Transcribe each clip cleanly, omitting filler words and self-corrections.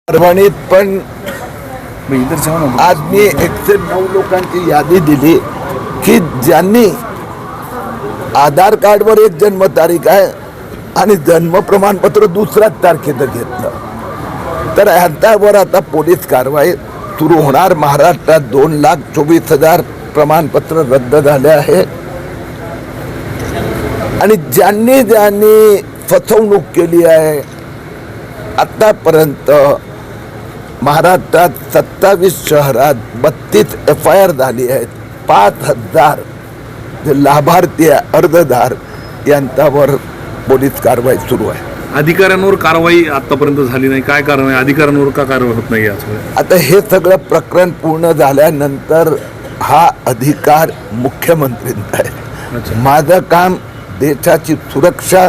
परभणीत पण आज मी 109 लोकांची यादी दिली की ज्यांनी आधार कार्डवर एक जन्म तारीख आहे आणि जन्म प्रमाणपत्र दुसऱ्याच तारखेचं घेतलं तर ह्यांच्यावर आता पोलीस कारवाई सुरू होणार। महाराष्ट्रात 2,24,000 प्रमाणपत्र रद्द झाले आहे आणि ज्यांनी ज्यांनी फसवणूक केली आहे आतापर्यंत महाराष्ट्रात 27 शहरात 32 FIR झाली आहेत। 5,000 जे लाभार्थी अर्जदार यांच्यावर पोलीस कारवाई सुरू आहे। अधिकाऱ्यांवर कारवाई आतापर्यंत झाली नाही, काय कारण आहे? अधिकाऱ्यांवर का कारवाई होत नाही? आता हे सगळं प्रकरण पूर्ण झाल्यानंतर हा अधिकार मुख्यमंत्र्यांचा आहे। माझं काम देशाची सुरक्षा,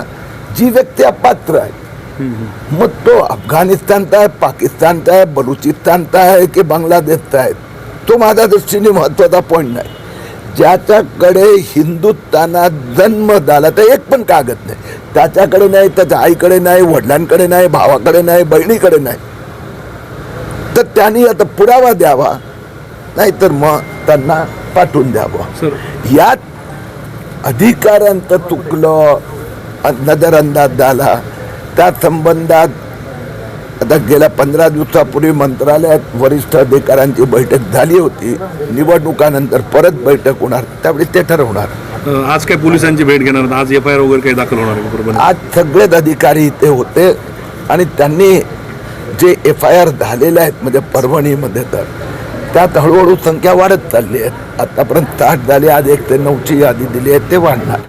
जी व्यक्ती अपात्र आहे मग तो अफगाणिस्तानचा आहे, पाकिस्तानचा आहे, बलुचिस्तानचा आहे की बांगलादेशचा आहे, तो माझ्या दृष्टीने महत्त्वाचा पॉईंट नाही। ज्याच्याकडे हिंदुस्थानात जन्म झाला तर एक पण कागद नाही, त्याच्याकडे नाही, त्याच्या आईकडे नाही, वडिलांकडे नाही, भावाकडे नाही, बहिणीकडे नाही, तर त्यांनी आता पुरावा द्यावा, नाहीतर मग त्यांना पाठवून द्यावं। यात अधिकाऱ्यांचं चुकलं, नजरअंदाज झाला। त्या संबंधात आता गेल्या 15 दिवसापूर्वी मंत्रालयात वरिष्ठ अधिकाऱ्यांची बैठक झाली होती। निवडणुकानंतर परत बैठक होणार, त्यावेळी ते ठरवणार। आज काय पोलिसांची भेट घेणार? आज FIR वगैरे काही दाखल होणार आहे? आज सगळेच अधिकारी इथे होते आणि त्यांनी जे FIR झालेले आहेत म्हणजे परभणीमध्ये तर त्यात हळूहळू संख्या वाढत चालली आहे। आतापर्यंत 60 झाली, आज 1 ते 9ची यादी दिली आहे, ते वाढणार।